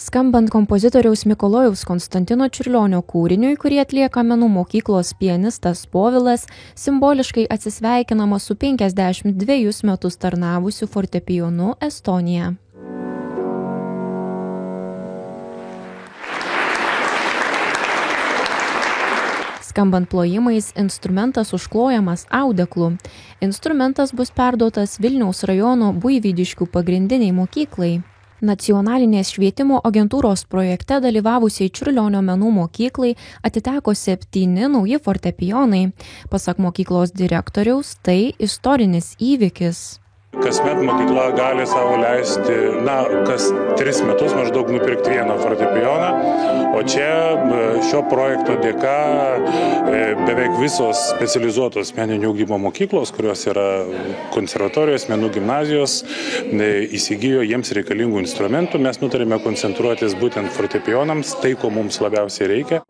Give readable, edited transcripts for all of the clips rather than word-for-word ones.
Skambant kompozitoriaus Mikalojaus Konstantino Čiurlionio kūriniui, kurį atlieka menų mokyklos pianistas Povilas, simboliškai atsisveikinama su 52 metus tarnavusiu fortepijonu Estonija. Skambant plojimais, instrumentas užklojamas audeklu. Instrumentas bus perduotas Vilniaus rajono Buivydiškių pagrindiniai mokyklai. Nacionalinės švietimo agentūros projekte dalyvavusiai Čiurlionio menų mokyklai atiteko 7 nauji fortepijonai. Pasak mokyklos direktoriaus, tai istorinis įvykis. Kasmet mokykla gali savo leisti, kas 3 metus maždaug nupirkti vieną fortepijoną, o čia šio projekto dėka beveik visos specializuotos meninio ugdymo mokyklos, kurios yra konservatorijos, menų gimnazijos, įsigijo jiems reikalingų instrumentų. Mes nutarėme koncentruotis būtent fortepijonams, tai, ko mums labiausiai reikia.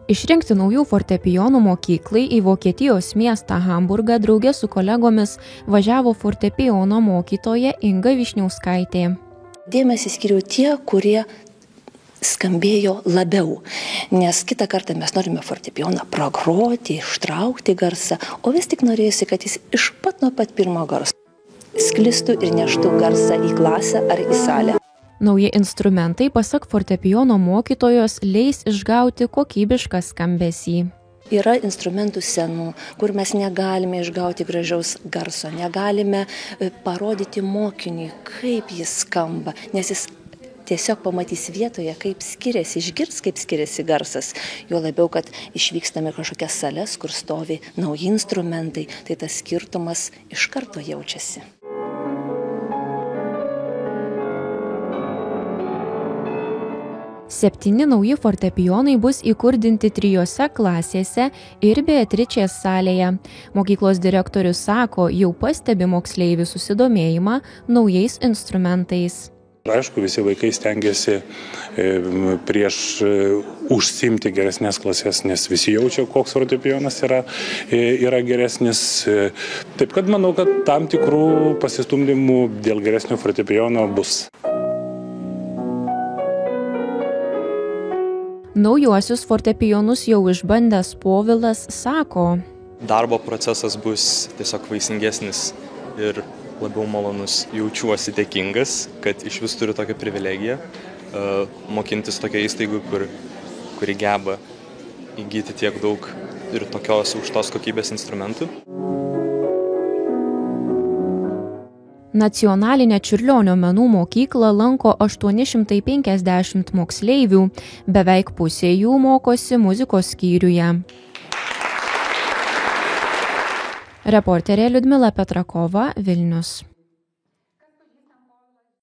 Išrinkti naujų fortepijonų mokyklai į Vokietijos miestą Hamburgą drauge su kolegomis važiavo fortepijono mokytoja Inga Višniauskaitė. Dėmesį skiriau tie, kurie skambėjo labiau, nes kitą kartą mes norime fortepijoną pragroti, ištraukti garsą, o vis tik norėjusi, kad jis iš nuo pat pirmo garso sklistų ir neštų garsą į klasę ar į salę. Nauji instrumentai, pasak fortepijono mokytojos, leis išgauti kokybišką skambesį. Yra instrumentų senų, kur mes negalime išgauti gražiaus garso, negalime parodyti mokiniui, kaip jis skamba, nes jis tiesiog pamatys vietoje, kaip skiriasi, išgirs, kaip skiriasi garsas. Jo labiau, kad išvykstame kažkokias sales, kur stovi nauji instrumentai, tai tas skirtumas iš karto jaučiasi. 7 nauji fortepijonai bus įkurdinti 3 klasėse ir Beatričės salėje. Mokyklos direktorius sako, jau pastebi moksleivių susidomėjimą naujais instrumentais. Aišku, visi vaikai stengiasi prieš užsiimti geresnės klasės, nes visi jaučia, koks fortepijonas yra geresnis. Taip kad manau, kad tam tikrų pasistumdymų dėl geresnio fortepijono bus. Naujuosius fortepijonus jau išbandęs Povilas sako. Darbo procesas bus tiesiog vaisingesnis ir labiau malonus. Jaučiuosi dėkingas, kad iš vis turiu tokią privilegiją mokintis tokia įstaigų, kuri geba įgyti tiek daug ir tokios aukštos kokybės instrumentų. Nacionalinę Čiurlionio menų mokyklą lanko 850 moksleivių, beveik pusė jų mokosi muzikos skyriuje. Reporterė Liudmila Petrakova, Vilnius.